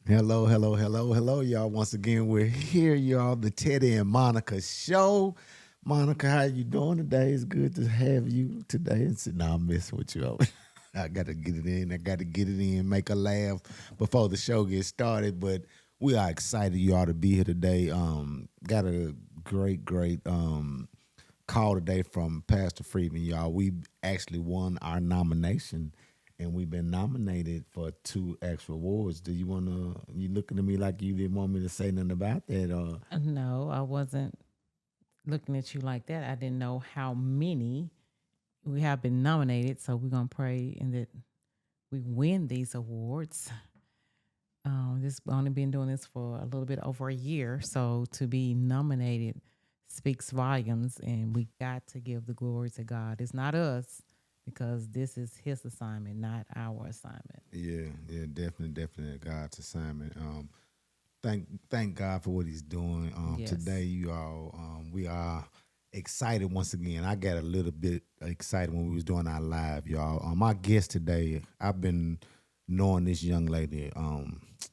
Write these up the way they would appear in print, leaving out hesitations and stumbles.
Hello, hello, hello, hello, y'all. Once again, we're here, y'all. The Teddy and Monica show. Monica, how you doing today? It's good to have you today. No, I'm messing with you. I got to get it in. I got to get it in, make a laugh before the show gets started. But we are excited you all to be here today. Got a great call today from Pastor Freeman, y'all. We actually won our nomination, and we've been nominated for two actual awards. Do you wanna? You looking at me like you didn't want me to say nothing about that? Or No, I wasn't looking at you like that. I didn't know how many we have been nominated. So we're gonna pray and that we win these awards. This only been doing this for a little bit over a year, so to be nominated speaks volumes, and we got to give the glory to God. It's not us because this is His assignment, not our assignment. yeah, definitely God's assignment. Thank God for what He's doing. Today, Yes. you all, we are excited once again. I got a little bit excited when we was doing our live, y'all. My guest today, I've been knowing this young lady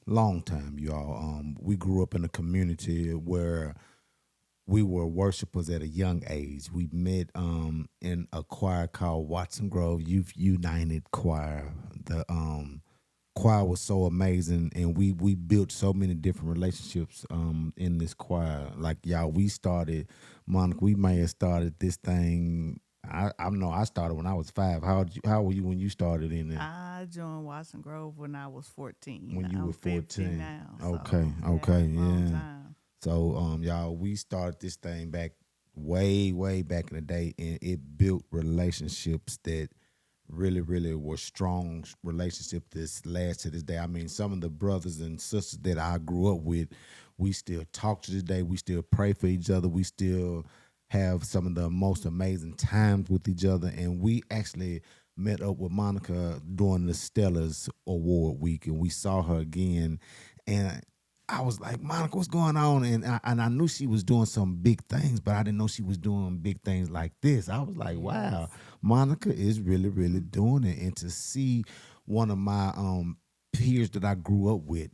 long time, y'all. We grew up in a community where we were worshipers at a young age. We met in a choir called Watson Grove Youth United Choir. The choir was so amazing, and we built so many different relationships in this choir. Like y'all, we started, Monica. We may have started this thing. I know I started when I was 5. How were you when you started in it? I joined Watson Grove when I was 14. When you were I'm 50 14? now, Okay, so yeah, okay, long yeah. time. So, y'all, we started this thing back way back in the day, and it built relationships that really were strong relationships that last to this day. I mean, some of the brothers and sisters that I grew up with, we still talk to this day. We still pray for each other. We still have some of the most amazing times with each other, and we actually met up with Monica during the Stellars Award week, and we saw her again, and I was like, Monica, what's going on? And I knew she was doing some big things, but I didn't know she was doing big things like this. I was like, wow, Yes. Monica is really doing it. And to see one of my peers that I grew up with,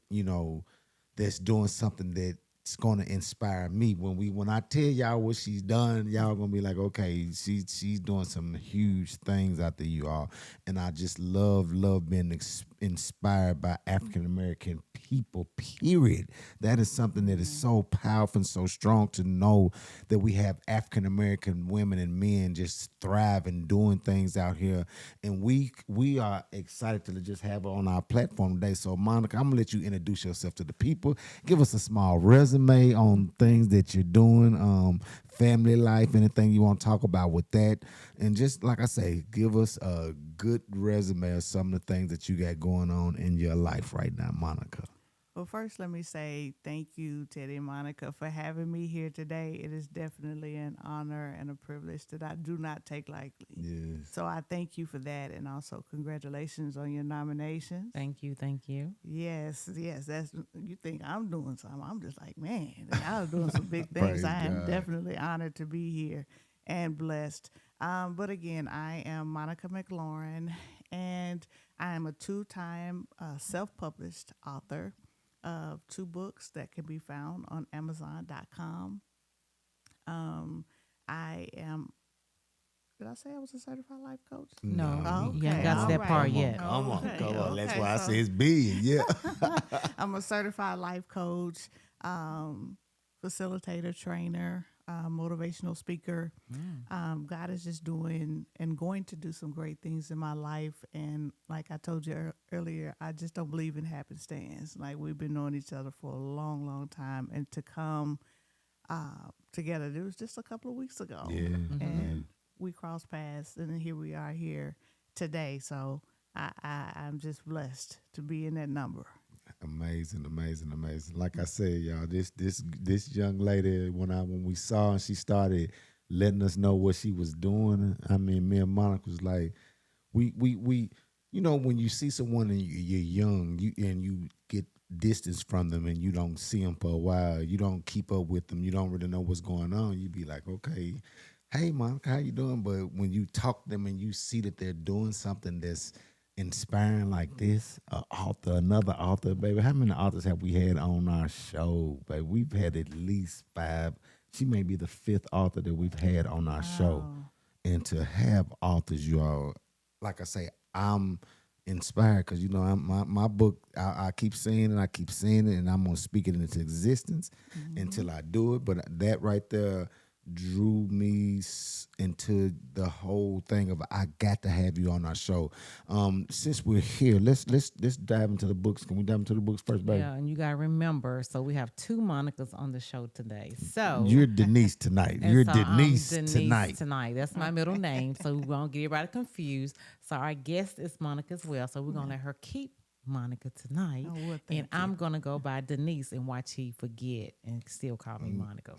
that's doing something that's gonna inspire me. When I tell y'all what she's done, y'all gonna be like, okay, she's doing some huge things out there, you all. And I just love being inspired by African American people. Period. That is something that is Amen. so powerful and so strong to know that we have African American women and men just thriving, doing things out here, and we are excited to just have her on our platform today. So, Monica, I'm gonna let you introduce yourself to the people. Give us a small resume on things that you're doing, family life, anything you want to talk about with that, and just like I say, give us a good resume of some of the things that you got going on in your life right now, Monica. Well, first, let me say thank you, Teddy and Monica, for having me here today. It is definitely an honor and a privilege that I do not take lightly. Yes. So I thank you for that, and also congratulations on your nominations. Thank you. Thank you. Yes, yes, that's you think I'm doing something. I'm just like, man, y'all doing some big things. Praise I am God. definitely honored to be here and blessed. But again, I am Monica McLaurin, and I am a two-time self-published author of two books that can be found on Amazon.com. Um, I am. Did I say I was a certified life coach? No, No, you ain't Okay, got to all that no, right. part come on, yet. come on, Okay, come on. That's okay. why I say So it's big. Yeah. I'm a certified life coach, facilitator, trainer, motivational speaker. Mm. God is just doing and going to do some great things in my life. And like I told you earlier, I just don't believe in happenstance. Like we've been knowing each other for a long time, and to come together, it was just a couple of weeks ago, Yeah, Mm-hmm. yeah. and we crossed paths, and then here we are here today. So I'm just blessed to be in that number. Amazing. Like I said, y'all, this young lady when we saw and she started letting us know what she was doing. I mean, me and Monica was like, we when you see someone and you're young, you get distance from them and you don't see them for a while, you don't keep up with them, you don't really know what's going on. You be like, okay, hey Monica, how you doing? But when you talk to them and you see that they're doing something that's inspiring like this, another author, baby. How many authors have we had on our show, baby? We've had at least 5. She may be the 5th author that we've had on our show. Wow. And to have authors, you all, like I say, I'm inspired because my book. I keep saying it, I keep saying it, and I'm gonna speak it into existence until I do it. But that right there drew me into the whole thing of I got to have you on our show. Since we're here, let's dive into the books. Can we dive into the books first, baby? Yeah, and you gotta remember, so we have 2 Monicas on the show today. So You're Denise tonight. and You're so I'm Denise Denise tonight. That's my middle name. So we won't get everybody confused. So our guest is Monica as well. So we're gonna let her keep Monica tonight. Oh, well, And thank you. I'm gonna go by Denise and watch he forget and still call me Monica.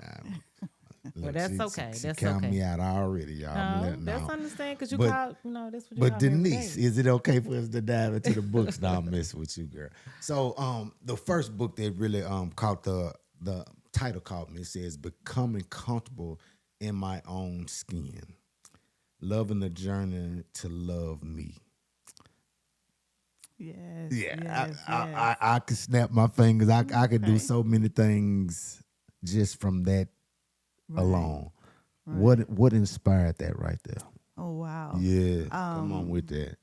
Look, that's she- okay. She That's count okay. me out already, y'all. That's understand because you But- call that's what you But call me every Denise, day. is it okay for us to dive into the books? No, I'm messing with you, girl. So the first book that really caught the title caught me. It says Becoming Comfortable in My Own Skin. Loving the Journey to Love Me. Yes. Yeah, Yes. I could snap my fingers. I could do Okay. so many things just from that Right. alone. Right. What inspired that right there? Oh wow. Yeah, come on with that.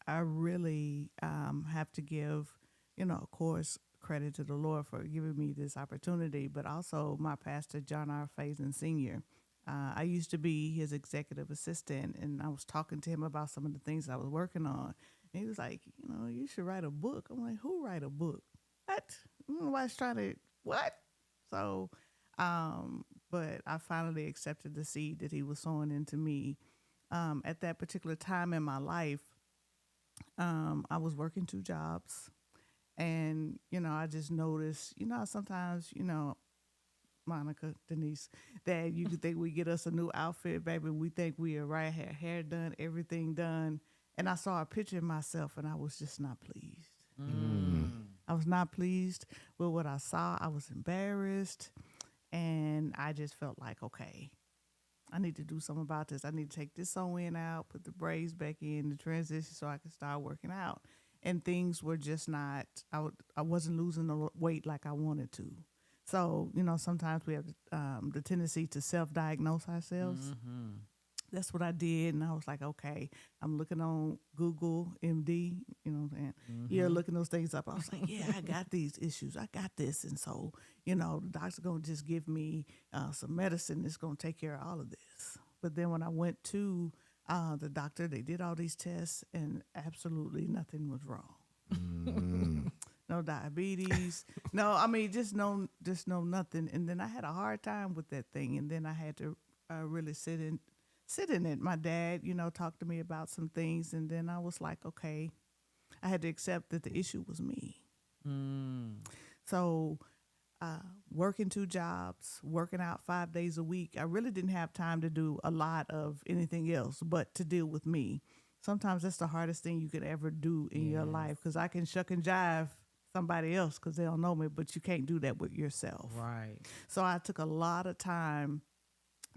I really have to give, of course, credit to the Lord for giving me this opportunity, but also my pastor, John R. Faison Sr. I used to be his executive assistant, and I was talking to him about some of the things I was working on. And he was like, you should write a book. I'm like, who write a book? What? Nobody's trying to, what? So, but I finally accepted the seed that he was sowing into me. At that particular time in my life, I was working 2 jobs, and I just noticed, how sometimes, Monica, Denise, that you could think we get us a new outfit, baby. We think we are right, hair done, everything done, and I saw a picture of myself, and I was just not pleased. I was not pleased with what I saw. I was embarrassed, and I just felt like, okay, I need to do something about this. I need to take this sew-in out, put the braids back in, the transition, so I can start working out. And things were just not. I wasn't losing the weight like I wanted to. So sometimes we have the tendency to self-diagnose ourselves. That's what I did, and I was like, okay, I'm looking on Google MD, You're looking those things up. I was like, yeah, I got these issues. I got this. And so, the doctor's going to just give me some medicine that's going to take care of all of this. But then when I went to the doctor, they did all these tests, and absolutely nothing was wrong. No diabetes. No, I mean, just no nothing. And then I had a hard time with that thing. And then I had to really sit in it. My dad, talked to me about some things, and then I was like, okay, I had to accept that the issue was me. So, working 2 jobs, working out 5 days a week, I really didn't have time to do a lot of anything else but to deal with me. Sometimes that's the hardest thing you could ever do in your life, because I can shuck and jive somebody else because they don't know me, but you can't do that with yourself. Right. So I took a lot of time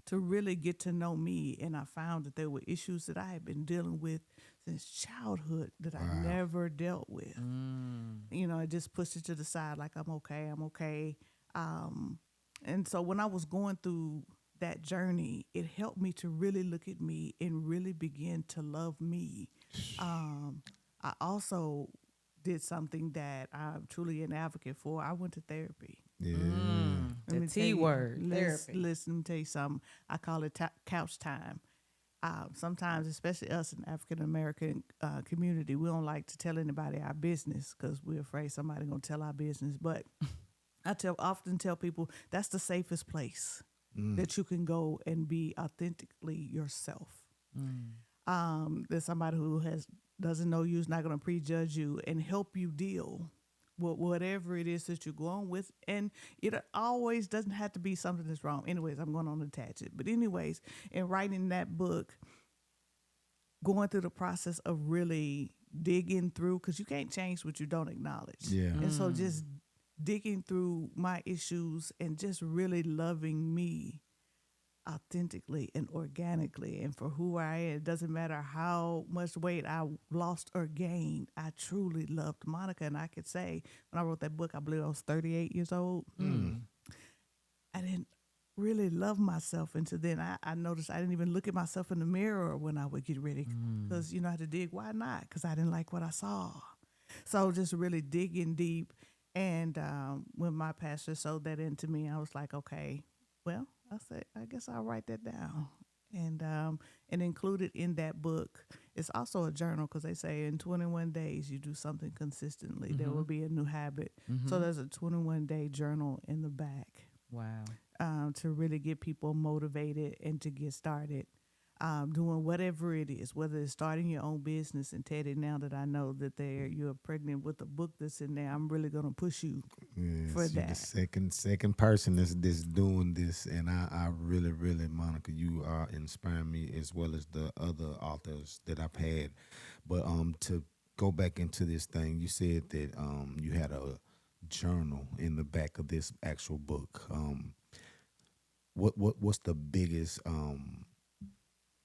to really get to know me, and I found that there were issues that I had been dealing with since childhood that I never dealt with. I just pushed it to the side like, I'm okay. And so when I was going through that journey, it helped me to really look at me and really begin to love me. I also did something that I'm truly an advocate for. I went to therapy. Yeah. Let me The tell T you- word, Listen, therapy. let me tell you something. I call it couch time. Sometimes, especially us in the African American community, we don't like to tell anybody our business because we're afraid somebody gonna tell our business. But I often tell people that's the safest place that you can go and be authentically yourself. There's somebody who doesn't know you, is not going to prejudge you, and help you deal with whatever it is that you're going with. And it always doesn't have to be something that's wrong. Anyways, I'm going to attach it. But anyways, in writing that book, going through the process of really digging through, because you can't change what you don't acknowledge. Yeah. And so just digging through my issues and just really loving me authentically and organically. And for who I am, it doesn't matter how much weight I lost or gained. I truly loved Monica. And I could say when I wrote that book, I believe I was 38 years old. Mm. I didn't really love myself until then. I noticed I didn't even look at myself in the mirror when I would get ready because, you know, I had to dig. Why not? Because I didn't like what I saw. So just really digging deep. And when my pastor sold that into me, I was like, okay, well, I said, I guess I'll write that down. And included in that book is also a journal because they say in 21 days you do something consistently, there will be a new habit. So there's a 21-day journal in the back Wow. to really get people motivated and to get started doing whatever it is, whether it's starting your own business. And Teddy, now that I know that you're pregnant with a book that's in there, I'm really gonna push you for Yes, you're the that. second person that's doing this, and I really, really, Monica, you are inspiring me as well as the other authors that I've had. But to go back into this thing, you said that you had a journal in the back of this actual book. What's the biggest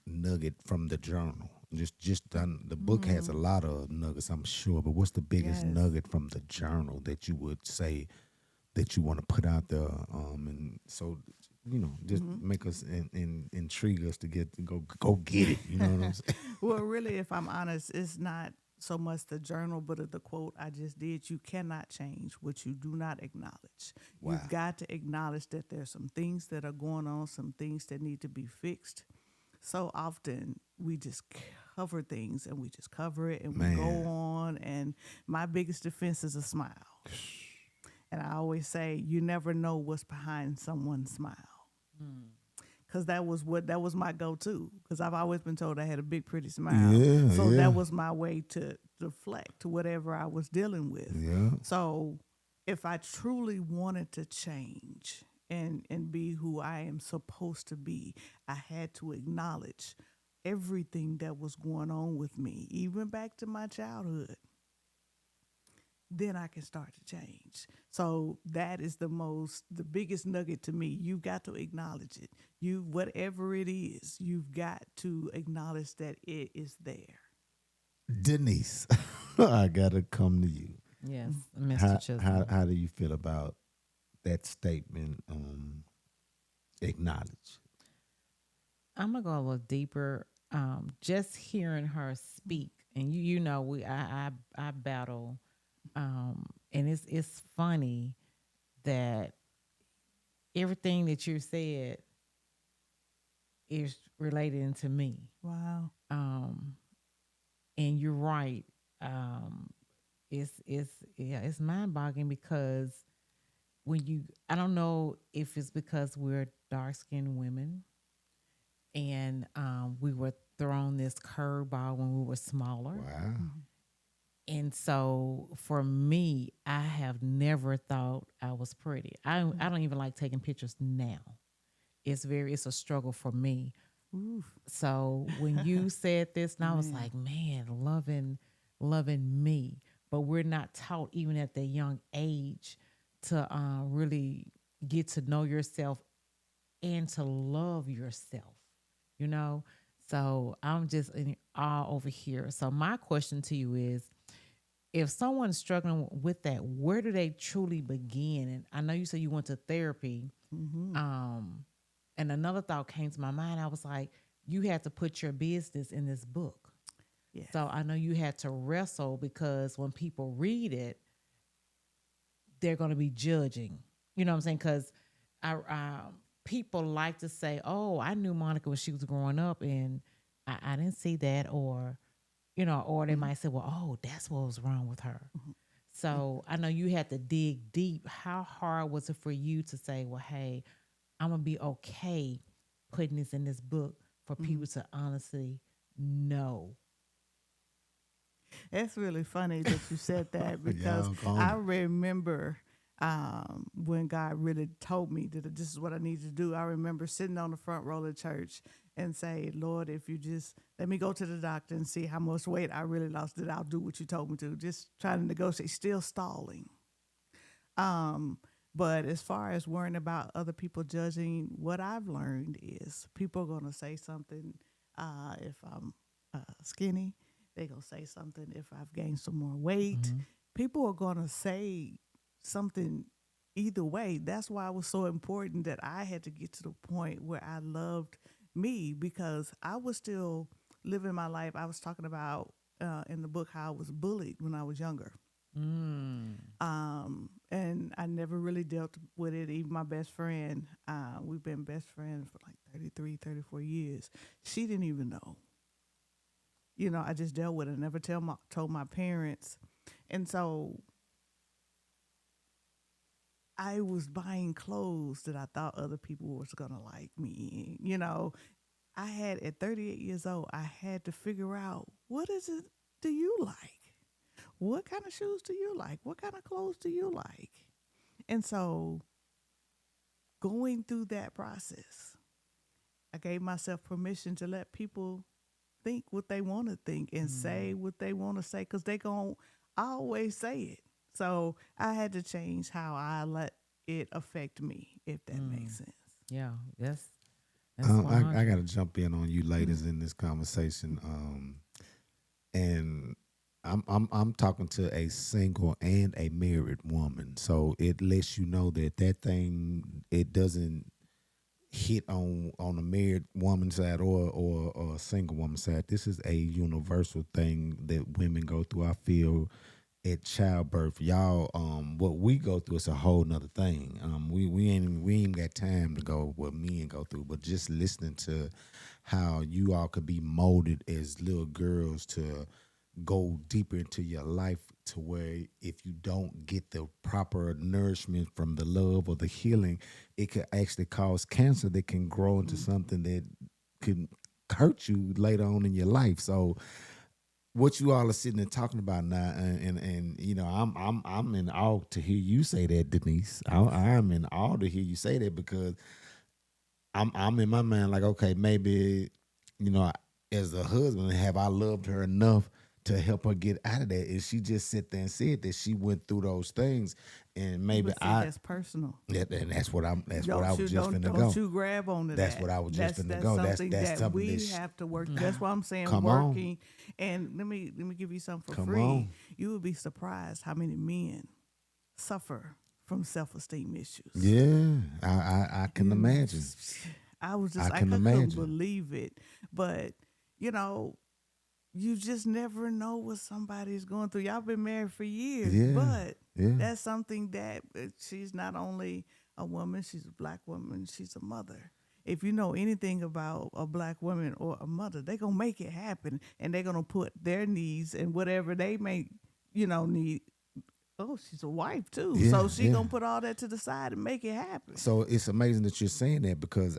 nugget from the journal? The book has a lot of nuggets, I'm sure, but what's the biggest Yes. nugget from the journal that you would say that you want to put out there? And so, just make us and intrigue us to go get it. You know what I'm saying? Well, really, if I'm honest, it's not so much the journal, but the quote I just did. You cannot change what you do not acknowledge. Wow. You've got to acknowledge that there's some things that are going on, some things that need to be fixed. So often we just cover things and we just cover it and we go Man. on. And my biggest defense is a smile. And I always say, you never know what's behind someone's smile. Because that was my go-to. Because I've always been told I had a big, pretty smile. Yeah, So yeah. that was my way to deflect to whatever I was dealing with. Yeah. So if I truly wanted to change and be who I am supposed to be, I had to acknowledge everything that was going on with me, even back to my childhood. Then I can start to change. So that is the biggest nugget to me. You've got to acknowledge it. Whatever it is, you've got to acknowledge that it is there. Denise, I gotta come to you. Yes, Mr. How, Chisholm. how do you feel about that statement? Acknowledge. I'm gonna go a little deeper. Just hearing her speak, and you know, I battle, and it's funny that everything that you said is relating to me. Wow. And you're right. It's yeah, it's mind boggling because when I don't know if it's because we're dark skinned women and we were thrown this curveball when we were smaller. Wow. And so for me, I have never thought I was pretty. I don't even like taking pictures now. It's a struggle for me. Oof. So when you said this, and I was like, man, loving me. But we're not taught even at that young age to really get to know yourself and to love yourself, you know? So I'm just in awe over here. So my question to you is, if someone's struggling with that, where do they truly begin? And I know you said you went to therapy. And another thought came to my mind. I was like, you had to put your business in this book. Yes. So I know you had to wrestle because when people read it, they're going to be judging. You know what I'm saying? Because people like to say, "Oh, I knew Monica when she was growing up, and I didn't see that," or or they might say, "Well, oh, that's what was wrong with her." So I know you had to dig deep. How hard was it for you to say, "Well, hey, I'm gonna be okay putting this in this book for people to honestly know"? It's really funny that you said that because Y'all gone. I remember when God really told me that this is what I need to do. I remember sitting on the front row of church and say, Lord, if you just let me go to the doctor and see how much weight I really lost, that I'll do what you told me to. Just trying to negotiate, still stalling. But as far as worrying about other people judging, what I've learned is people are going to say something if I'm skinny. They're going to say something if I've gained some more weight. Mm-hmm. People are going to say something either way. That's why it was so important that I had to get to the point where I loved me, because I was still living my life. I was talking about in the book how I was bullied when I was younger. Mm. And I never really dealt with it. Even my best friend, we've been best friends for like 33, 34 years. She didn't even know. I just dealt with it. I never told my parents. And so I was buying clothes that I thought other people was going to like me. I had, at 38 years old, I had to figure out, what is it do you like? What kind of shoes do you like? What kind of clothes do you like? And so going through that process, I gave myself permission to let people think what they want to think and say what they want to say, because they going to always say it. So I had to change how I let it affect me, if that makes sense. Yeah, that's I 100. got to jump in on you ladies in this conversation, and I'm talking to a single and a married woman, so it lets you know that that thing, it doesn't hit on a married woman's side or a single woman's side. This is a universal thing that women go through. I feel at childbirth, y'all, what we go through is a whole nother thing. We ain't got time to go what men go through, but just listening to how you all could be molded as little girls to go deeper into your life, to where if you don't get the proper nourishment from the love or the healing, it could actually cause cancer that can grow into something that can hurt you later on in your life. So what you all are sitting and talking about now, and I'm in awe to hear you say that, Denise. I'm in awe to hear you say that, because I'm in my mind like, okay, maybe, you know, as a husband, have I loved her enough to help her get out of that? And she just sit there and said that she went through those things, and maybe But see, that's personal. and that's what I Don't was you just don't finna don't go. you grab onto That's that. what I was just finna That's go. something That's that something that we have to work. That's why I'm saying come on, working. And let me give you something for come free. on. You would be surprised how many men suffer from self-esteem issues. Yeah, I can You, imagine. I was just I like, can I couldn't imagine. believe it. But you know, you just never know what somebody's going through. Y'all been married for years, Yeah, but yeah. that's something that she's not only a woman, she's a black woman, she's a mother. If you know anything about a black woman or a mother, they're going to make it happen, and they're going to put their needs and whatever they may, need. Oh, she's a wife too. Yeah, So she yeah. going to put all that to the side and make it happen. So it's amazing that you're saying that, because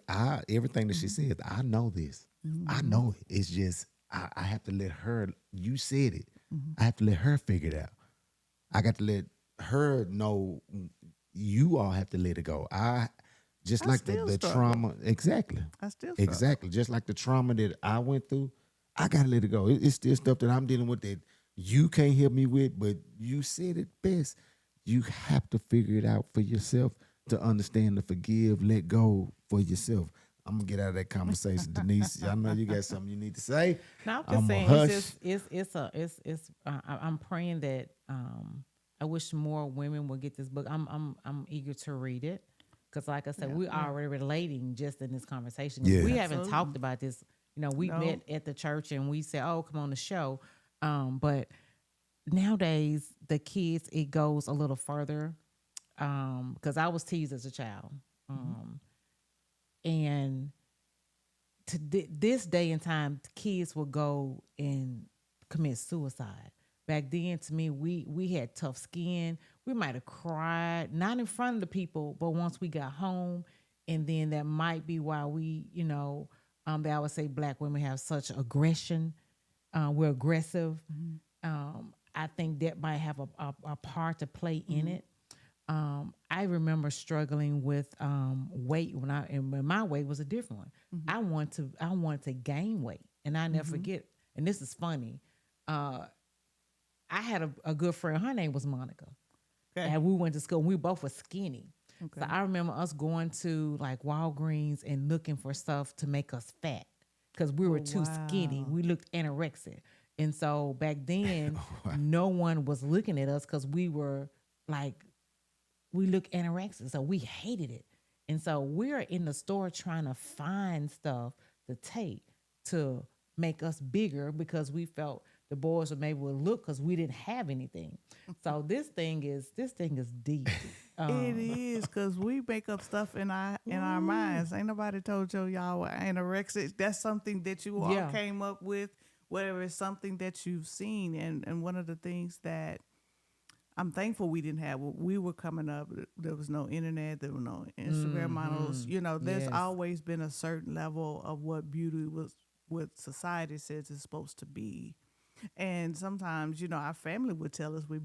everything that she Mm-hmm. said, I know this. I Mm-hmm. know it. It's just I have to let her. You said it. Mm-hmm. I have to let her figure it out. I got to let her know. You all have to let it go. I just I like still the struggle. trauma. Exactly, I still struggle. exactly. Just like the trauma that I went through, I gotta let it go. It's still stuff that I'm dealing with that you can't help me with. But you said it best. You have to figure it out for yourself to understand, to forgive, let go for yourself. I'm gonna get out of that conversation, Denise. I know you got something you need to say. No, I'm just I'm a saying it's hush. just it's I'm praying that I wish more women would get this book. I'm eager to read it, because like I said, Yeah, we're yeah. already relating just in this conversation. Yeah. We haven't Absolutely. talked about this. We No. met at the church and we said, "Oh, come on the show," but nowadays the kids, it goes a little further, because I was teased as a child, Mhm. and to this day and time, kids will go and commit suicide. Back then, to me, we had tough skin. We might have cried, not in front of the people, but once we got home, and then that might be why I would say black women have such aggression. We're aggressive. Mhm. I think that might have a part to play in Mhm. it. I remember struggling with weight when my weight was a different one. Mhm. I want to gain weight, and I never Mhm. forget. And this is funny. Uh, I had a good friend. Her name was Monica, Okay. and we went to school. And we both were skinny. Okay. So I remember us going to like Walgreens and looking for stuff to make us fat because we were Oh, too skinny. wow. We looked anorexic. And so back then, no one was looking at us because we were like, we looked anorexic. So we hated it. And so we're in the store trying to find stuff to take to make us bigger because we felt the boys would maybe would look because we didn't have anything. So this thing is deep. It is because we make up stuff in our minds. Ain't nobody told y'all were anorexic. That's something that you all Yeah. came up with, whether it's something that you've seen. And one of the things that I'm thankful we didn't have when we were coming up, there was no internet, there were no Instagram models. There's Yes. always been a certain level of what beauty was, what society says is supposed to be. And sometimes, our family would tell us we're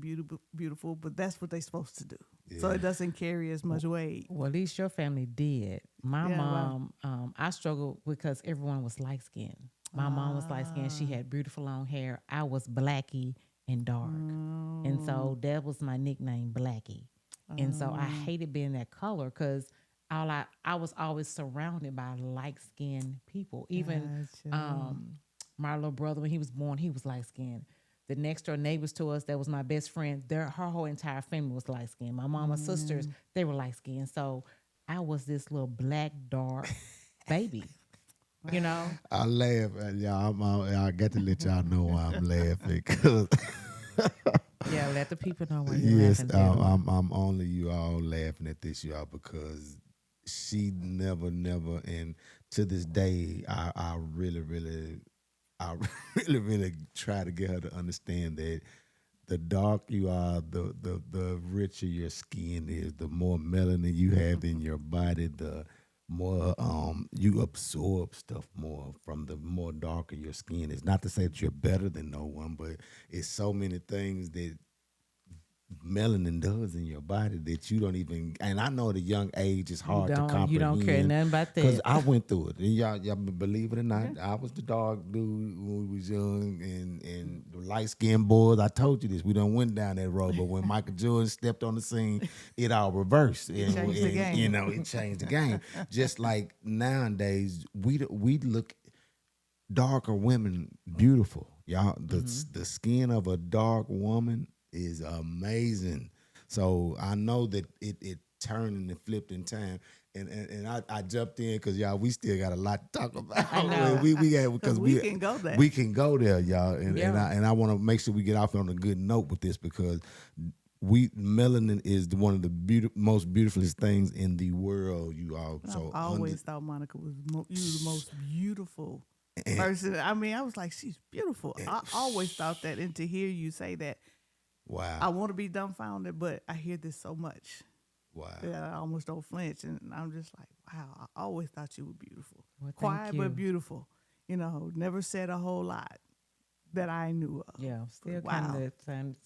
beautiful, but that's what they're supposed to do. So it doesn't carry as much weight. Well, at least your family did. My Yeah, wow. mom, I struggled because everyone was light skinned. My mom was light skinned. She had beautiful long hair. I was blacky and dark. And so that was my nickname, Blackie. And so I hated being that color because I was always surrounded by light skinned people. Even Gotcha. my little brother, when he was born, he was light skinned. The next door neighbors to us, that was my best friend, her whole entire family was light skinned. My mama's sisters, they were light skinned. So I was this little black, dark baby, you know? I laugh at y'all. I got to let y'all know why I'm laughing because Yeah, let the people know why you're yes, laughing too. I'm only you all laughing at this, y'all, because she never, and to this day, I really, really, I really, really try to get her to understand that the dark you are, the richer your skin is, the more melanin you have in your body, the more you absorb stuff more from the more darker your skin is. Not to say that you're better than no one, but it's so many things that melanin does in your body that you don't even. And I know at a young age it's hard to You don't care comprehend nothing about because that. I went through it. And y'all believe it or not, I was the dark dude when we was young, and the light skinned boys. I told you this. We done went down that road, but when Michael Jordan stepped on the scene, it all reversed. And, changed the game. it changed the game. Just like nowadays, we look darker women beautiful. Y'all, the skin of a dark woman is amazing. So I know that it turned and flipped in time. And I jumped in because y'all, we still got a lot to talk about. I know. we got because We can go there. We can go there, y'all. And Yeah. I want to make sure we get off on a good note with this because melanin is one of the most beautifulest things in the world, you all. So I always thought Monica was you the most beautiful person. I mean, I was like, she's beautiful. I always thought that, and to hear you say that, wow, I want to be dumbfounded, but I hear this so much wow. that I almost don't flinch, and I'm just like, wow. I always thought you were beautiful, Well, thank quiet you. but beautiful. Never said a whole lot that I knew of. Yeah, still Wow. kind of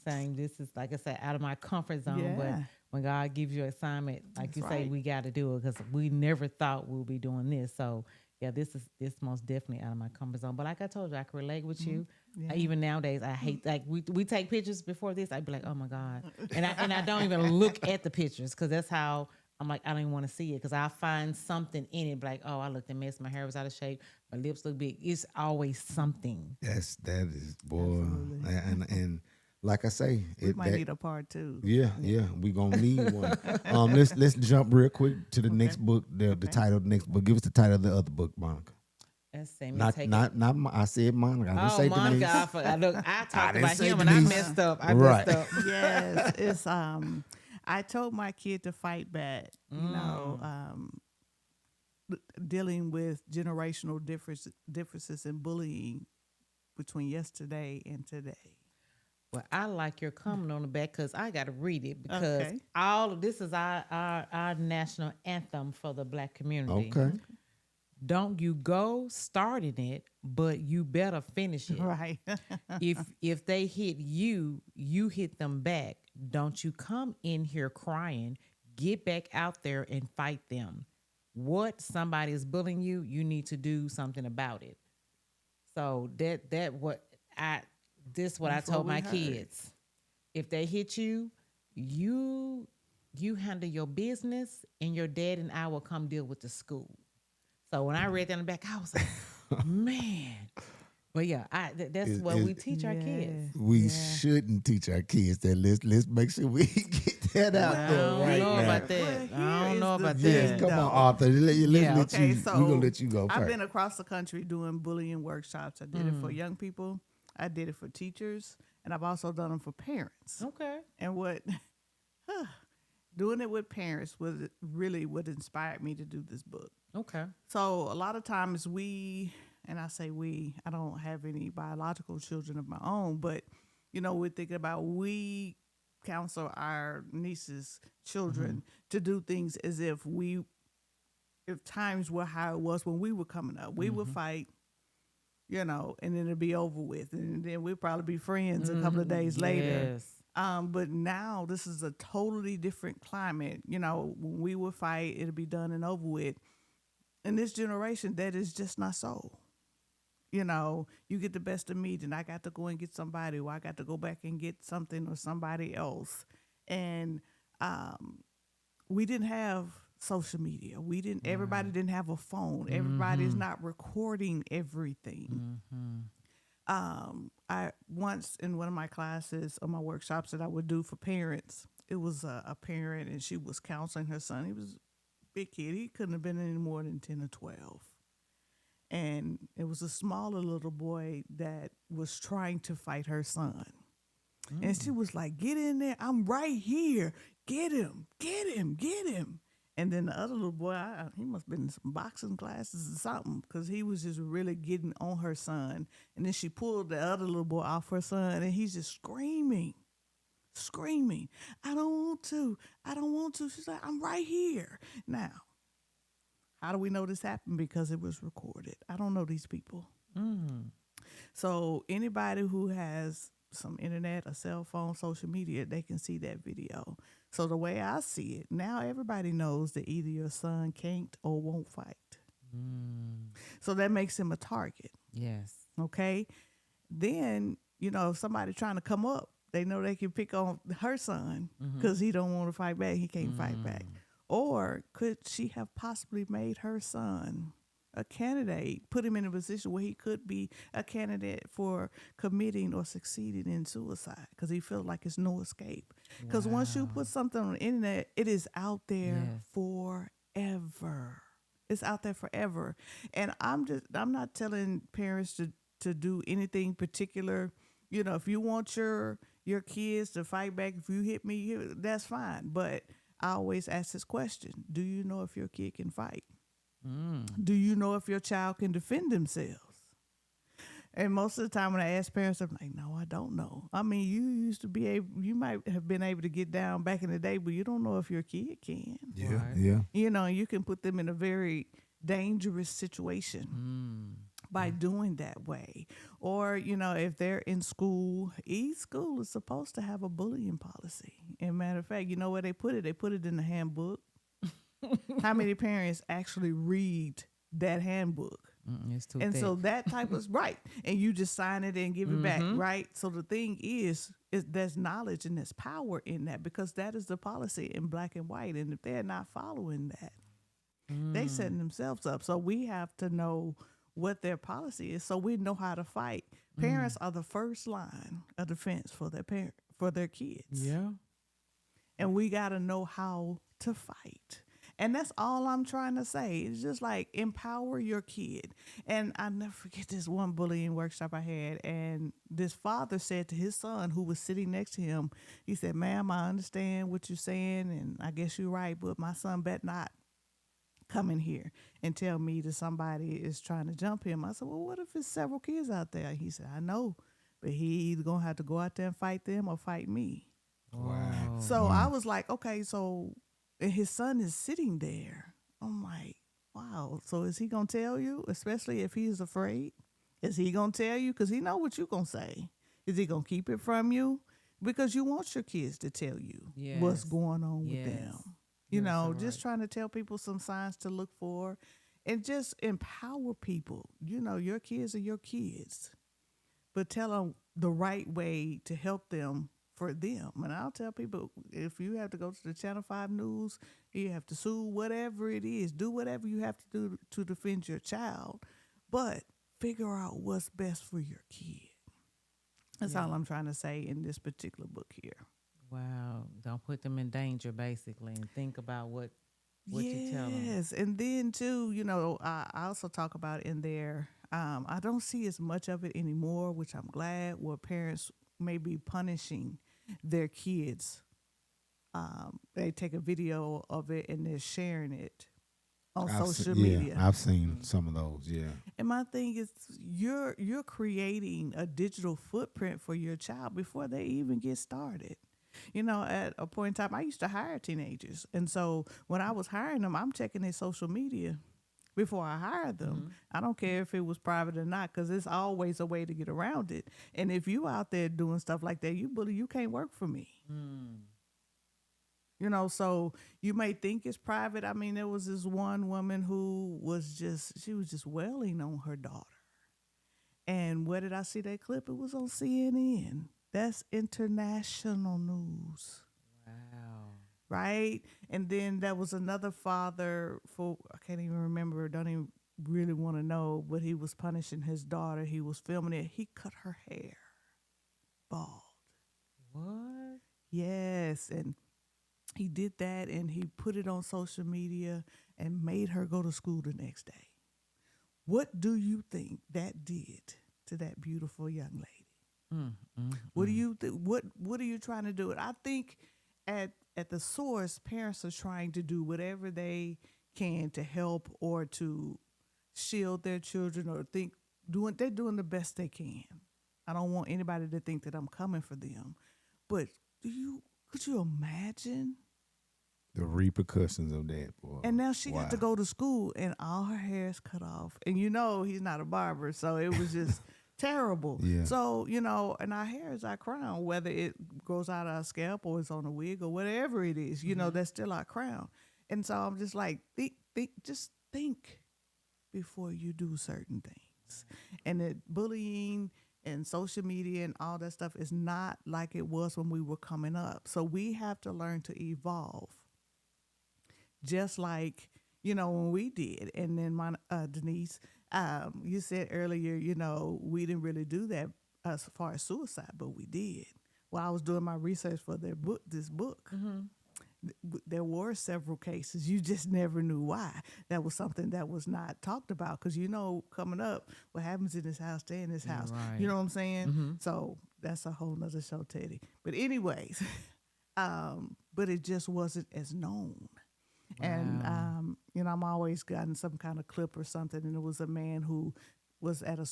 saying this is, like I said, out of my comfort zone. But Yeah. when God gives you an assignment, like That's you say, right. we got to do it because we never thought we'll be doing this. So yeah, this most definitely out of my comfort zone. But like I told you, I can relate with you. Yeah. Even nowadays, I hate like we take pictures before this. I'd be like, oh my God, and I don't even look at the pictures because that's how. I'm like, I don't even want to see it because I find something in it, like, oh, I looked a mess, my hair was out of shape, my lips look big. It's always something. That is boy, Absolutely. and like I say, We might need a part two. yeah, we gonna need one. Let's jump real quick to the next book. The title of the next book. Give us the title of the other book, Monica. Let's see. I said Monica. I didn't Oh, say Monica, Denise. I forgot. Look, I talked didn't about say him and I Denise. messed up. I Right. messed up. Yes, it's I told my kid to fight back. Dealing with generational differences and bullying between yesterday and today. Well, I like your comment on the back because I got to read it because Okay. all of this is our national anthem for the Black community. Okay. Don't you go starting it, but you better finish it. Right. If they hit you, you hit them back. Don't you come in here crying. Get back out there and fight them. What somebody is bullying you, you need to do something about it. So this what I That's told what my we heard. kids. If they hit you, you you handle your business, and your dad and I will come deal with the school. So when I read that in the back, I was like, man. But yeah, that's Is, what is we teach our kids. Yeah. we Yeah. shouldn't teach our kids that. Let's make sure we get that out I there don't right know now. about that. Well, I here don't is know the about Yes, thing, that. come on, though. Arthur. Let's Yeah. let Okay, you. so We're gonna let you go I've first. been across the country doing bullying workshops. I did it for young people. I did it for teachers, and I've also done them for parents. Okay. And what doing it with parents was really what inspired me to do this book. Okay. So a lot of times and I say we, I don't have any biological children of my own, but we're thinking about we counsel our nieces' children to do things as if times were how it was when we were coming up. We would fight, and then it'd be over with, and then we'd probably be friends a couple of days later. Yes. But now this is a totally different climate. When we would fight, it'd be done and over with. In this generation, that is just not so. You get the best of me, then I got to go and get somebody, or I got to go back and get something or somebody else. And we didn't have social media. Everybody didn't have a phone. Everybody is not recording everything. I once in one of my classes or my workshops that I would do for parents, it was a parent and she was counseling her son. He was a big kid. He couldn't have been any more than 10 or 12. And it was a smaller little boy that was trying to fight her son. And she was like, get in there. I'm right here. Get him, get him, get him. And then the other little boy, he must have been in some boxing classes or something, because he was just really getting on her son. And then she pulled the other little boy off her son, and he's just screaming. I don't want to. I don't want to. She's like, I'm right here. Now, how do we know this happened? Because it was recorded. I don't know these people. So anybody who has some internet, a cell phone, social media, they can see that video. So the way I see it, now everybody knows that either your son can't or won't fight. So that makes him a target. Yes. Okay. Then, if somebody trying to come up, they know they can pick on her son because he don't want to fight back. He can't fight back. Or could she have possibly made her son a candidate, put him in a position where he could be a candidate for committing or succeeding in suicide because he feels like it's no escape. Because once you put something on the internet, it is out there forever. It's out there forever. And I'm not telling parents to do anything particular. If you want your kids to fight back, if you hit me, that's fine. But I always ask this question: do you know if your kid can fight? Do you know if your child can defend themselves? And most of the time when I ask parents, I'm like, no, I don't know. I mean, you used to be able, you might have been able to get down back in the day, but you don't know if your kid can. Yeah, Right. yeah. You can put them in a very dangerous situation by doing that way. Or, if they're in school, each school is supposed to have a bullying policy. And matter of fact, you know where they put it? They put it in the handbook. How many parents actually read that handbook? It's too And thick. so that type is right. And you just sign it and give it back, right? So the thing is there's knowledge and there's power in that, because that is the policy in black and white. And if they're not following that, they setting themselves up. So we have to know what their policy is so we know how to fight. Parents are the first line of defense for their kids. Yeah. And we got to know how to fight. And that's all I'm trying to say. It's just like empower your kid. And I never forget this one bullying workshop I had. And this father said to his son who was sitting next to him, he said, ma'am, I understand what you're saying. And I guess you're right. But my son bet not come in here and tell me that somebody is trying to jump him. I said, well, what if it's several kids out there? He said, I know. But he either going to have to go out there and fight them or fight me. Wow. So I was like, okay, so and his son is sitting there. I'm like, wow. So is he gonna tell you, especially if he's afraid? Is he gonna tell you? Because he know what you gonna say. Is he gonna keep it from you? Because you want your kids to tell you what's Yes. going on with Yes. them. You're so Just right. trying to tell people some signs to look for, and just empower people. Your kids are your kids, but tell them the right way to help them for them. And I'll tell people, if you have to go to the Channel 5 News, you have to sue, whatever it is, do whatever you have to do to defend your child. But figure out what's best for your kid. That's Yeah. all I'm trying to say in this particular book here. Wow. Don't put them in danger, basically, and think about what you tell them. Yes, and then too, I also talk about in there. I don't see as much of it anymore, which I'm glad. Where parents may be punishing their kids. They take a video of it and they're sharing it on social media. I've seen some of those. Yeah, And my thing is, you're creating a digital footprint for your child before they even get started. At a point in time, I used to hire teenagers, and so when I was hiring them, I'm checking their social media before I hire them. I don't care if it was private or not, because there's always a way to get around it. And if you out there doing stuff like that, you bully, you can't work for me. So you may think it's private. I mean, there was this one woman who was just wailing on her daughter. And where did I see that clip? It was on CNN. That's international news. Wow. Right? And then there was another father I can't even remember, don't even really want to know, but he was punishing his daughter. He was filming it. He cut her hair bald. What? Yes. And he did that and he put it on social media and made her go to school the next day. What do you think that did to that beautiful young lady? What do you what are you trying to do? I think at the source, parents are trying to do whatever they can to help or to shield their children, or they're doing the best they can. I don't want anybody to think that I'm coming for them. But could you imagine? the repercussions of that, boy. And now she got to Wow. go to school and all her hair is cut off. And he's not a barber, so it was just terrible. Yeah. So, and our hair is our crown, whether it grows out of our scalp or it's on a wig or whatever it is, that's still our crown. And so I'm just like, just think before you do certain things. And that bullying and social media and all that stuff is not like it was when we were coming up. So we have to learn to evolve. Just like, when we did. And then Denise, you said earlier, we didn't really do that as far as suicide, but we did. While I was doing my research for this book, there were several cases. You just never knew why. That was something that was not talked about because, coming up, what happens in this house, stay in this house. Right. You know what I'm saying? So that's a whole nother show, Teddy. But anyways, but it just wasn't as known. And, I'm always gotten some kind of clip or something. And it was a man who was at a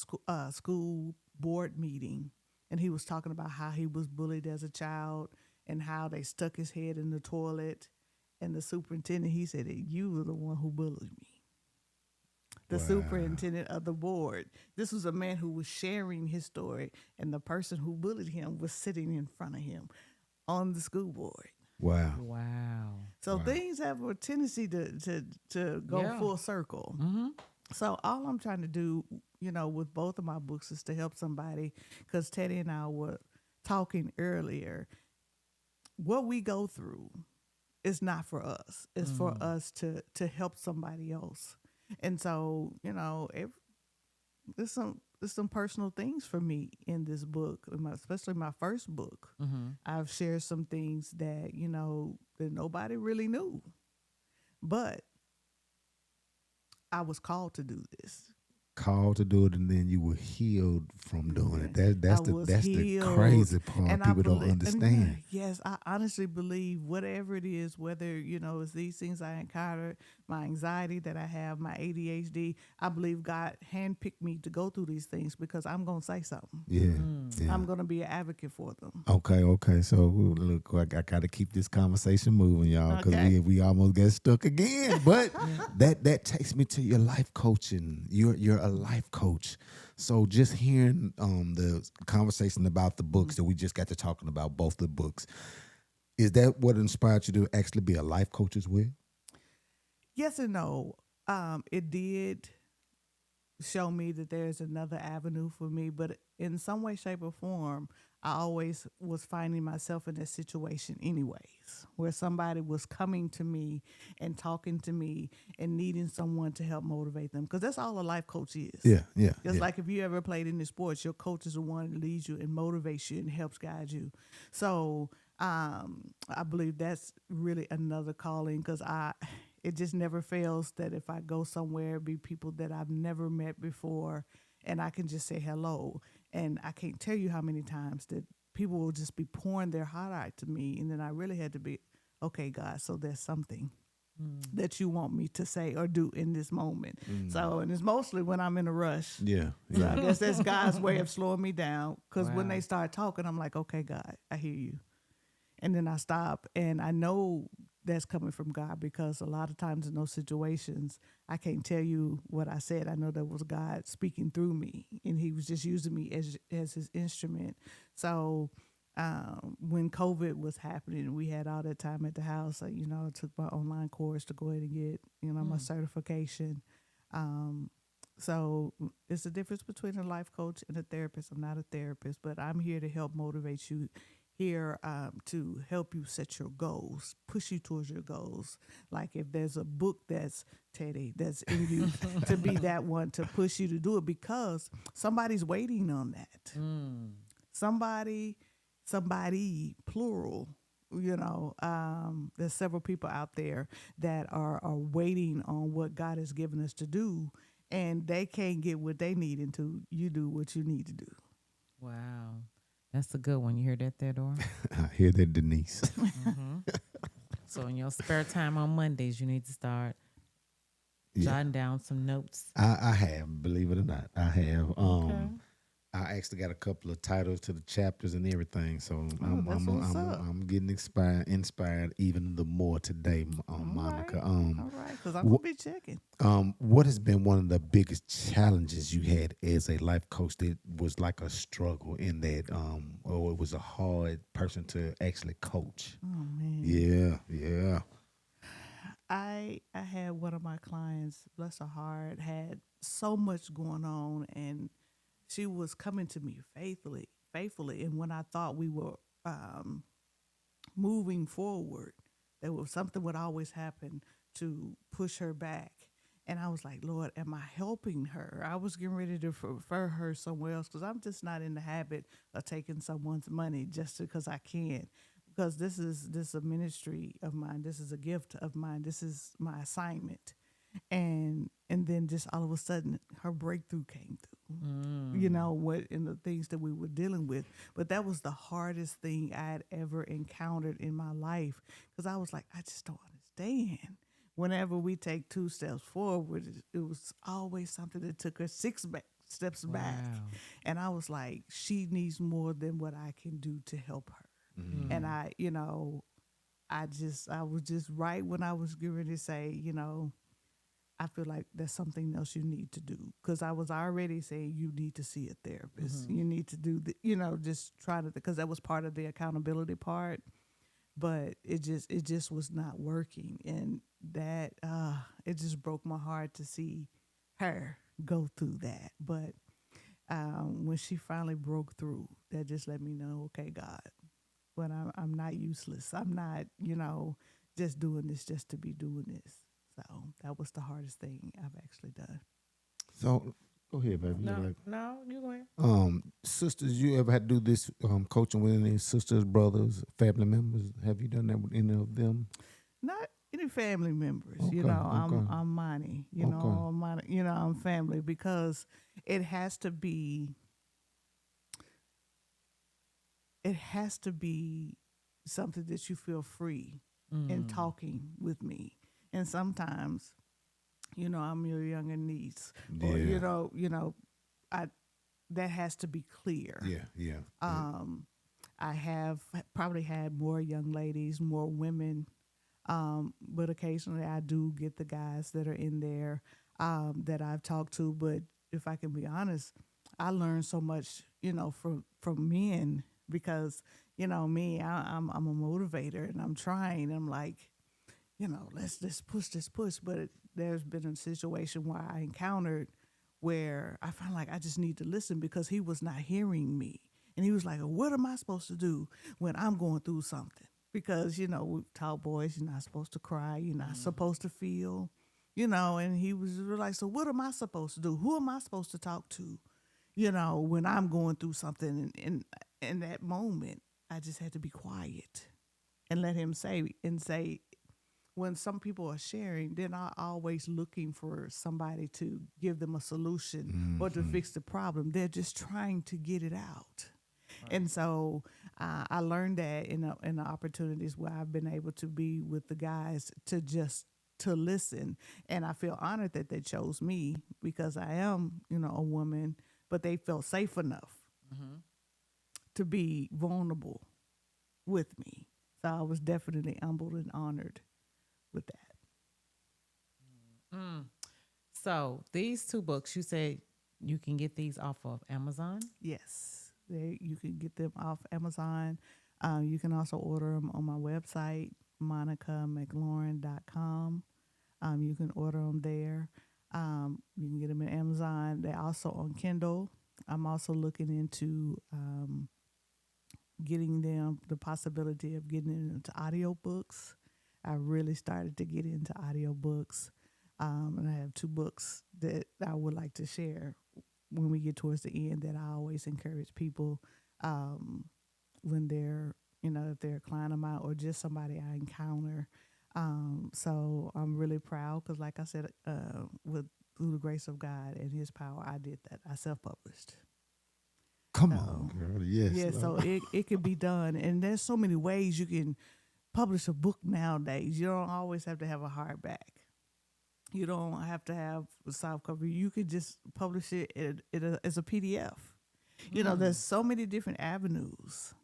school board meeting. And he was talking about how he was bullied as a child and how they stuck his head in the toilet. And the superintendent, he said, you were the one who bullied me. The superintendent of the board. This was a man who was sharing his story. And the person who bullied him was sitting in front of him on the school board. Wow. Wow. So things have a tendency to go full circle. So all I'm trying to do, with both of my books is to help somebody, because Teddy and I were talking earlier. What we go through is not for us. It's for us to help somebody else. And so, there's some personal things for me in this book, especially my first book. I've shared some things that, that nobody really knew. But I was called to do this. Called to do it, and then you were healed from doing it. That's the healed, crazy part and people don't understand. Yes, I honestly believe whatever it is, whether it's these things I encountered, my anxiety that I have, my ADHD, I believe God handpicked me to go through these things because I'm gonna say something. Yeah. I'm gonna be an advocate for them. Okay. So look, I got to keep this conversation moving, y'all, because Okay. we almost get stuck again. But that takes me to your life coaching. You're a life coach. So just hearing the conversation about the books that we just got to talking about, both the books, is that what inspired you to actually be a life coach as well? Yes and no. It did show me that there's another avenue for me, but in some way, shape, or form, I always was finding myself in that situation anyways, where somebody was coming to me and talking to me and needing someone to help motivate them. Because that's all a life coach is. Yeah, yeah, Just yeah. like if you ever played any sports, your coach is the one that leads you and motivates you and helps guide you. So I believe that's really another calling because it just never fails that if I go somewhere, it be people that I've never met before, and I can just say hello. And I can't tell you how many times that people will just be pouring their heart out to me, and then I really had to be, okay, God, so there's something that you want me to say or do in this moment. So, and it's mostly when I'm in a rush. Yeah, So yeah. I guess that's God's way of slowing me down. Because when Wow. they start talking, I'm like, okay, God, I hear you. And then I stop. And I know that's coming from God because a lot of times in those situations, I can't tell you what I said. I know that was God speaking through me, and He was just using me as His instrument. So when COVID was happening, we had all that time at the house. I took my online course to go ahead and get my certification. Um, so it's the difference between a life coach and a therapist. I'm not a therapist, but I'm here to help motivate you, here to help you set your goals, push you towards your goals. Like if there's a book that's Teddy that's in you to be that one to push you to do it because somebody's waiting on that. Somebody plural. There's several people out there that are waiting on what God has given us to do, and they can't get what they need until you do what you need to do. Wow. That's a good one. You hear that, Theodore? I hear that, Denise. So in your spare time on Mondays, you need to start Yeah. jotting down some notes. I have, believe it or not, I have. Okay. I actually got a couple of titles to the chapters and everything, so That's what's up. I'm getting inspired even the more today, Monica. All right, because I'm gonna be checking. What has been one of the biggest challenges you had as a life coach that was like a struggle in that, or it was a hard person to actually coach? Oh man. Yeah. I had one of my clients, bless her heart, had so much going on, and she was coming to me faithfully. And when I thought we were moving forward, there was something would always happen to push her back. And I was like, Lord, am I helping her? I was getting ready to refer her somewhere else because I'm just not in the habit of taking someone's money just because I can. Because this is a ministry of mine. This is a gift of mine. This is my assignment. And then just all of a sudden her breakthrough came through. What in the things that we were dealing with. But that was the hardest thing I had ever encountered in my life because I was like, I just don't understand. Whenever we take 2 steps forward, it was always something that took her 6 steps back. Wow. And I was like, she needs more than what I can do to help her. And I was just right when I was getting ready to say, I feel like there's something else you need to do because I was already saying you need to see a therapist. You need to do just try to, because that was part of the accountability part, but it just was not working. And that, it just broke my heart to see her go through that. But when she finally broke through, that just let me know, okay, God, but I'm not useless. I'm not, just doing this just to be doing this. So that was the hardest thing I've actually done. So go ahead, baby. No, you go ahead. Sisters, you ever had to do this coaching with any sisters, brothers, family members? Have you done that with any of them? Not any family members. Okay, I'm money. Okay. I'm money. I'm family because it has to be. It has to be something that you feel free in talking with me. And sometimes, I'm your younger niece, or Yeah. I that has to be clear. Yeah. I have probably had more young ladies, more women, but occasionally I do get the guys that are in there that I've talked to. But if I can be honest, I learned so much, from men because me, I'm a motivator and I'm trying. I'm like, let's just push. But there's been a situation where I encountered where I found like I just need to listen because he was not hearing me. And he was like, what am I supposed to do when I'm going through something? Because, we taught boys, you're not supposed to cry, you're not supposed to feel, and he was like, so what am I supposed to do? Who am I supposed to talk to, when I'm going through something? And in that moment, I just had to be quiet and let him say, when some people are sharing, they're not always looking for somebody to give them a solution or to fix the problem. They're just trying to get it out. And so I learned that in the opportunities where I've been able to be with the guys to listen. And I feel honored that they chose me because I am, a woman, but they felt safe enough to be vulnerable with me. So I was definitely humbled and honored with that. So these two books, you said you can get these off of Amazon. Yes, you can get them off Amazon. You can also order them on my website, monicamclaurin.com. You can order them there. You can get them in Amazon. They're also on Kindle. I'm also looking into getting them the possibility of getting it into audiobooks. I really started to get into audiobooks. And I have two books that I would like to share when we get towards the end that I always encourage people when they're, if they're a client of mine or just somebody I encounter. So I'm really proud because, like I said, through the grace of God and His power, I did that. I self-published. Come on, girl. Yes. Yeah, so it can be done. And there's so many ways you can publish a book nowadays. You don't always have to have a hardback. You don't have to have a soft cover. You could just publish it as a PDF. There's so many different avenues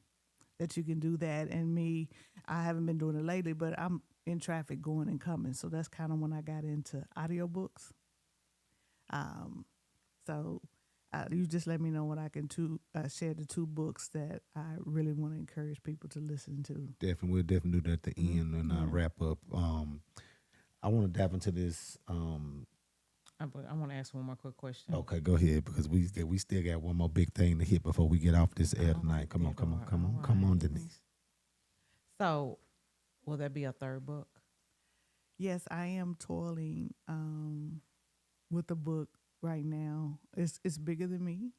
that you can do that. And I haven't been doing it lately, but I'm in traffic going and coming. So that's kind of when I got into audiobooks. So you just let me know when I can share the two books that I really want to encourage people to listen to. Definitely, we'll definitely do that at the end when I wrap up. I want to dive into this. I want to ask one more quick question. Okay, go ahead because we still got one more big thing to hit before we get off this air tonight. Come on, Denise. So, will there be a third book? Yes, I am toiling with the book right now. It's bigger than me.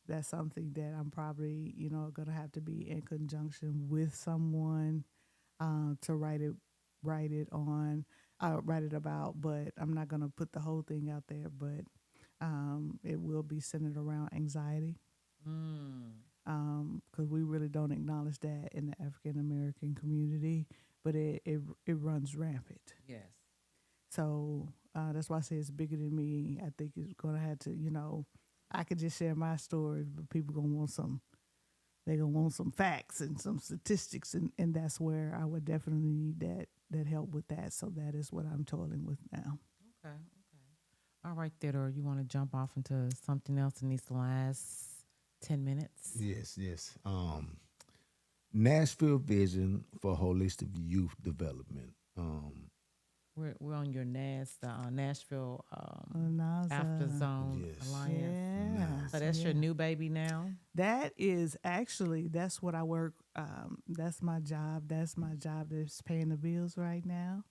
That's something that I'm probably gonna have to be in conjunction with someone to write it about. But I'm not gonna put the whole thing out there. But it will be centered around anxiety. Because we really don't acknowledge that in the African American community, but it runs rampant. Yes. So that's why I say it's bigger than me. I think it's gonna have to, I could just share my story, but people gonna want they're gonna want some facts and some statistics, and that's where I would definitely need that help with that. So that is what I'm toiling with now. Okay. All right, Theodore, you want to jump off into something else in these last 10 minutes? Yes. Nashville Vision for Holistic Youth Development. We're on your Nashville NASA. After Zone Alliance. Yeah. So that's your new baby now? That is actually, that's what I work. That's my job. That's my job that's paying the bills right now.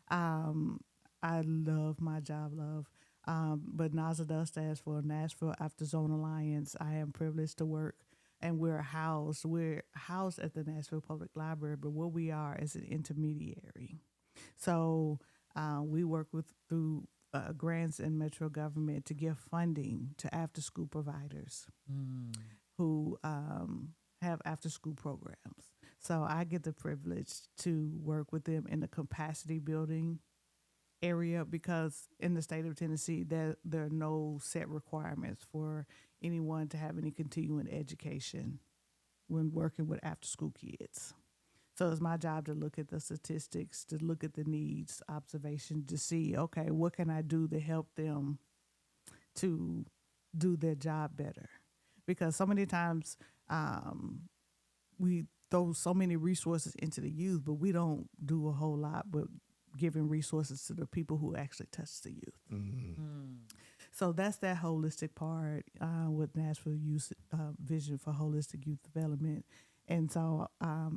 I love my job, but NASA stands for Nashville After Zone Alliance. I am privileged to work, and we're housed at the Nashville Public Library, but what we are is an intermediary. So we work through grants and metro government to give funding to after-school providers who have after-school programs. So I get the privilege to work with them in the capacity building area because in the state of Tennessee, there are no set requirements for anyone to have any continuing education when working with after-school kids. So it's my job to look at the statistics, to look at the needs, observation, to see, okay, what can I do to help them to do their job better? Because so many times we throw so many resources into the youth, but we don't do a whole lot but giving resources to the people who actually touch the youth. So that's that holistic part with Nashville Youth Vision for Holistic Youth Development. And so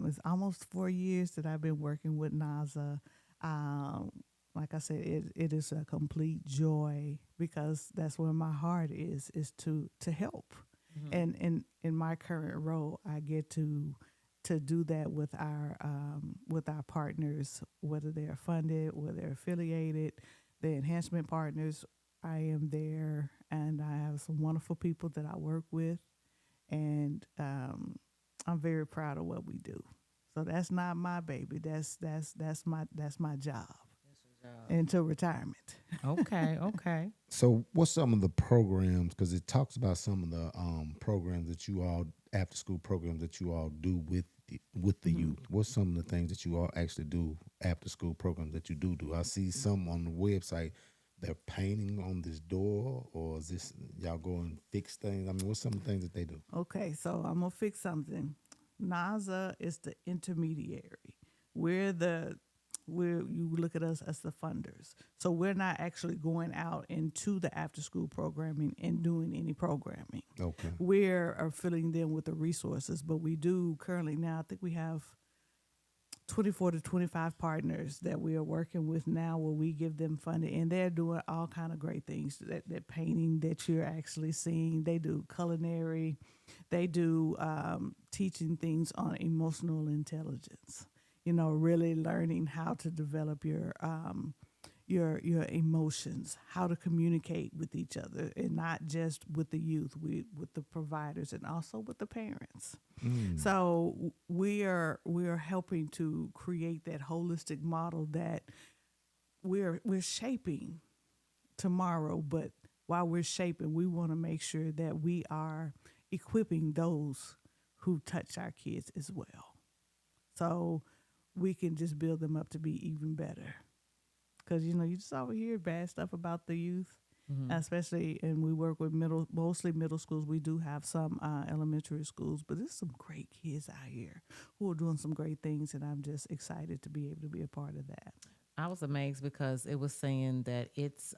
it's almost 4 years that I've been working with NASA. Um, like I said, it is a complete joy because that's where my heart is to help. Mhm. And in my current role, I get to do that with our partners, whether they're funded, whether they're affiliated, the enhancement partners. I am there, and I have some wonderful people that I work with, and I'm very proud of what we do. So that's not my baby. That's my job until retirement. Okay, okay. So, what's some of the programs? Because it talks about some of the programs that you all after school programs that you all do with the Mhm. youth. What's some of the things that you all actually do after school programs that you do? I see some on the website. They're painting on this door, or is this y'all go and fix things? I mean, what's some of the things that they do? Okay, so I'm gonna fix something. NASA is the intermediary. We're the we're you look at us as the funders. So we're not actually going out into the after school programming and doing any programming. Okay. We're filling them with the resources, but we do currently now. I think we have 24 to 25 partners that we are working with now where we give them funding, and they're doing all kind of great things. That painting that you're actually seeing, they do culinary, they do teaching things on emotional intelligence, really learning how to develop your emotions, how to communicate with each other, and not just with the youth, with the providers, and also with the parents. Mm. So we are helping to create that holistic model that we're shaping tomorrow, but while we're shaping, we want to make sure that we are equipping those who touch our kids as well. So we can just build them up to be even better. Because you just always hear bad stuff about the youth, Mhm. especially, and we work with mostly middle schools. We do have some elementary schools, but there's some great kids out here who are doing some great things, and I'm just excited to be able to be a part of that. I was amazed because it was saying that it's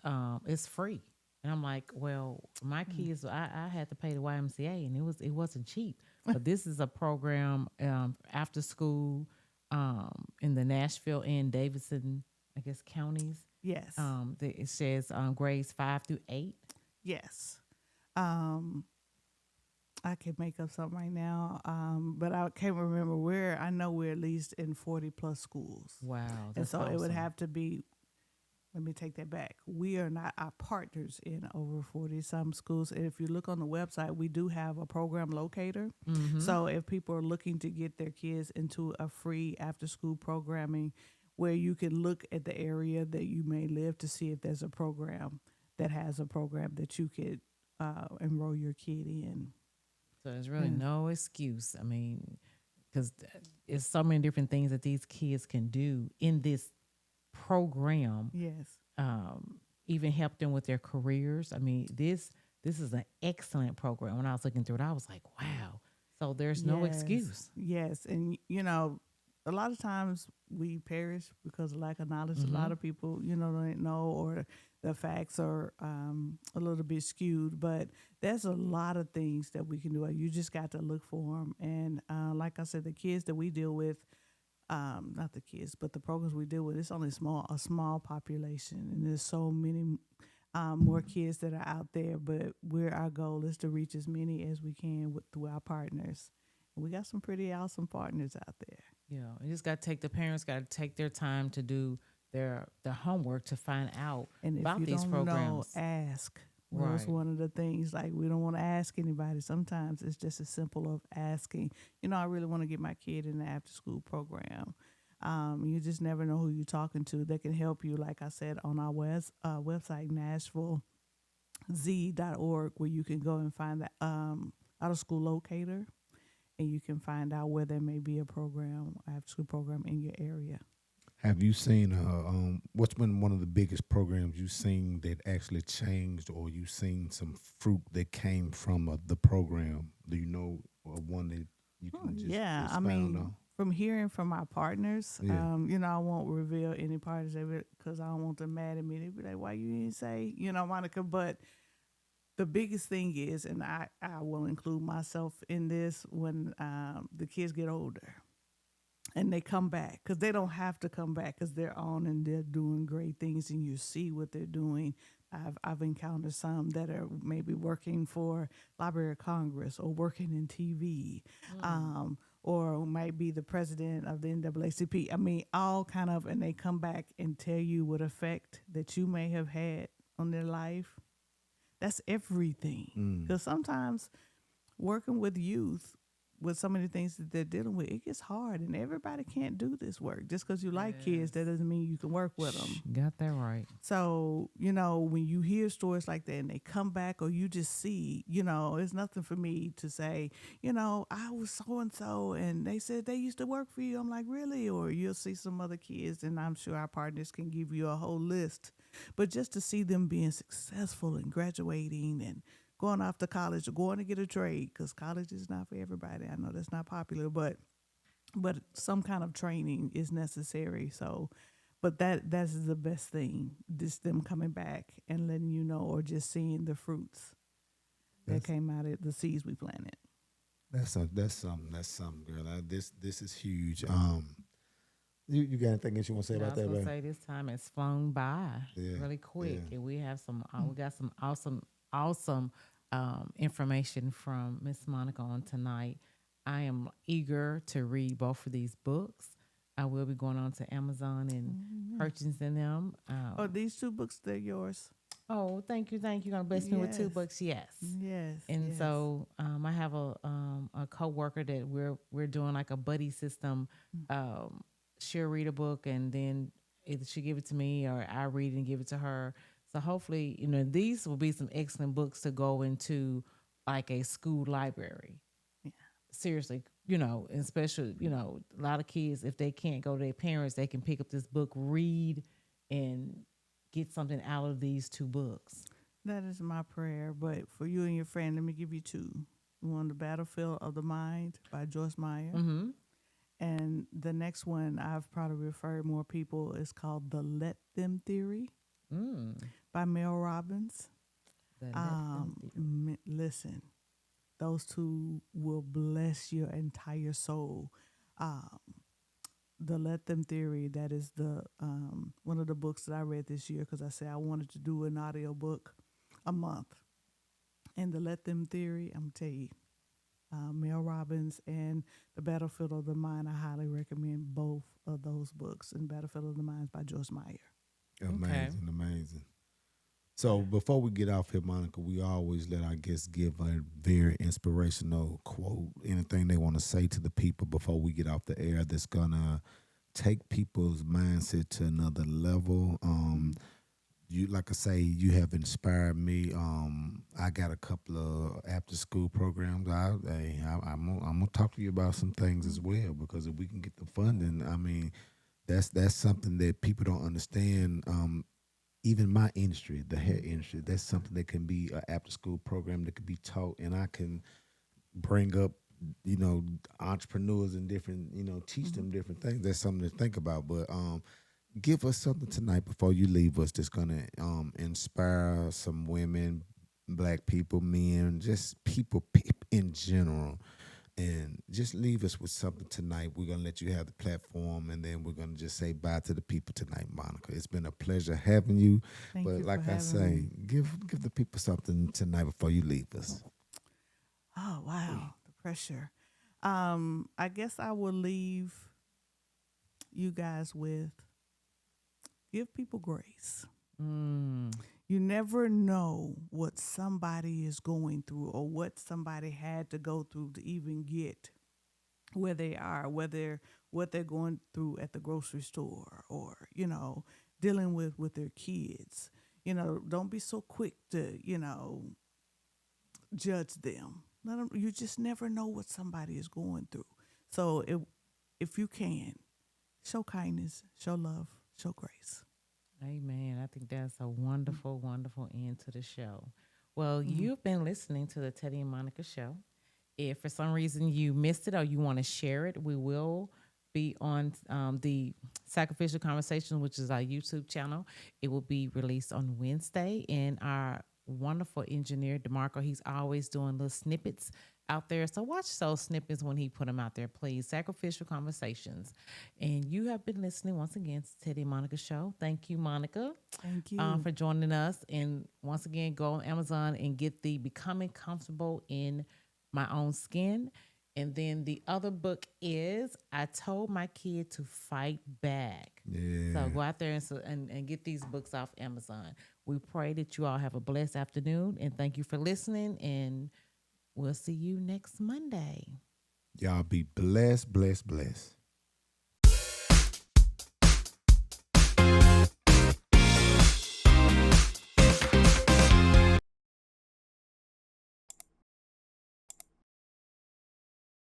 free. And I'm like, well, my Mm. kids, I had to pay the YMCA, and it wasn't cheap. But this is a program after school in the Nashville and Davidson, I guess, counties. Yes, It says grades 5 through 8. yes. Um, I can make up something right now, but I can't remember where. I know we're at least in 40 plus schools, Wow, and that's so it would awesome. have to be. Let me take that back. We are not our partners in over 40 some schools. And if you look on the website, we do have a program locator. Mm-hmm. So if people are looking to get their kids into a free after school programming where you can look at the area that you may live to see if there's a program that has a program that you could enroll your kid in. So there's really Yeah. no excuse. I mean, because it's so many different things that these kids can do in this program, Yes. even help them with their careers. I mean, this is an excellent program. When I was looking through it, I was like, wow. So there's no Yes, excuse. yes, and a lot of times we perish because of lack of knowledge. A Mm-hmm. lot of people, don't know, or the facts are a little bit skewed. But there's a lot of things that we can do. You just got to look for them. And like I said, the kids that we deal with, not the kids, but the programs we deal with, it's only a small population, and there's so many more kids that are out there. But our goal is to reach as many as we can through our partners. And we got some pretty awesome partners out there. Yeah, you just got to take the parents got to take their time to do their homework to find out And if about you these don't know, programs. ask. Well, that's Right. one of the things. Like, we don't want to ask anybody. Sometimes it's just as simple of asking. I really want to get my kid in the after school program. You just never know who you're talking to. They can help you. Like I said, on our website, NashvilleZ.org, where you can go and find the out of school locator, and you can find out where there may be a program, after school program in your area. Have you seen what's been one of the biggest programs you've seen that actually changed, or you seen some fruit that came from the program? Do you know one that you can just Yeah, I expound mean, on? from hearing from our partners, Yeah. I won't reveal any partners because I don't want them mad at me. They be like, "Why you didn't say, Monica?" But the biggest thing is, and I will include myself in this, when the kids get older and they come back, because they don't have to come back because they're on and they're doing great things and you see what they're doing. I've encountered some that are maybe working for Library of Congress or working in TV, or might be the president of the NAACP. I mean, all kind of, and they come back and tell you what effect that you may have had on their life. That's everything. Because sometimes working with youth, with so many things that they're dealing with, it gets hard, and everybody can't do this work. Just because you like kids, that doesn't mean you can work with them. Got that right. So, when you hear stories like that and they come back, or you just see, it's nothing for me to say, I was so and so and they said they used to work for you. I'm like, really? Or you'll see some other kids, and I'm sure our partners can give you a whole list. But just to see them being successful and graduating and going off to college or going to get a trade, because college is not for everybody. I know that's not popular, but some kind of training is necessary. So, but that's the best thing. Just them coming back and letting you know, or just seeing the fruits that came out of the seeds we planted. That's something, girl. This is huge. You got anything else you want to say I about was that, gonna babe? say this time has flown by Yeah, really quick, yeah. and we have some. We got some awesome information from Miss Monica on tonight. I am eager to read both of these books. I will be going on to Amazon and purchasing them. Oh, these two books, they're yours. Oh, thank you, thank you. Gonna bless me with two Yes. books, yes. Yes. And Yes. so I have a coworker that we're doing like a buddy system. She'll read a book and then either she give it to me or I read it and give it to her. So hopefully, these will be some excellent books to go into like a school library. Yeah. Seriously, and especially, a lot of kids, if they can't go to their parents, they can pick up this book, read, and get something out of these two books. That is my prayer. But for you and your friend, let me give you two. One, The Battlefield of the Mind by Joyce Meyer. Mm-hmm. And the next one I've probably referred more people is called The Let Them Theory by Mel Robbins. Listen, those two will bless your entire soul. The Let Them Theory, that is the one of the books that I read this year, because I said I wanted to do an audio book a month. And The Let Them Theory, I'm tell you, Mel Robbins and The Battlefield of the Mind, I highly recommend both of those books. And Battlefield of the Mind by Joyce Meyer. Amazing, amazing. So before we get off here, Monica, we always let our guests give a very inspirational quote, anything they want to say to the people before we get off the air that's gonna take people's mindset to another level. You, like I say, you have inspired me. I got a couple of after school programs. I'm gonna talk to you about some things as well, because if we can get the funding, I mean, that's something that people don't understand. Even my industry, the hair industry, that's something that can be an after school program that could be taught, and I can bring up, entrepreneurs and different, teach them different things. That's something to think about. But give us something tonight before you leave us that's gonna inspire some women, black people, men, just people in general. And just leave us with something tonight. We're gonna let you have the platform, and then we're gonna just say bye to the people tonight, Monica. It's been a pleasure having you. Thank But you like for I having say, me. give the people something tonight before you leave us. Oh, wow. The pressure. I guess I will leave you guys with, give people grace. You never know what somebody is going through, or what somebody had to go through to even get where they are, whether what they're going through at the grocery store, or, dealing with their kids. Don't be so quick to, judge them. Let them. You just never know what somebody is going through. So if you can, show kindness, show love, show grace. Amen. I think that's a wonderful, wonderful end to the show. Well, you've been listening to the Teddy and Monica show. If for some reason you missed it or you want to share it, we will be on the Sacrificial Conversation, which is our YouTube channel. It will be released on Wednesday, and our wonderful engineer, DeMarco. He's always doing little snippets out there. So watch those snippets when he put them out there, please. Sacrificial Conversations. And you have been listening once again to Teddy and Monica Show. Thank you, Monica, Thank you. for joining us. And once again, go on Amazon and get the Becoming Comfortable in My Own Skin. And then the other book is I Told My Kid to Fight Back. Yeah. So go out there and get these books off Amazon. We pray that you all have a blessed afternoon, and thank you for listening. And we'll see you next Monday. Y'all be blessed, blessed, blessed.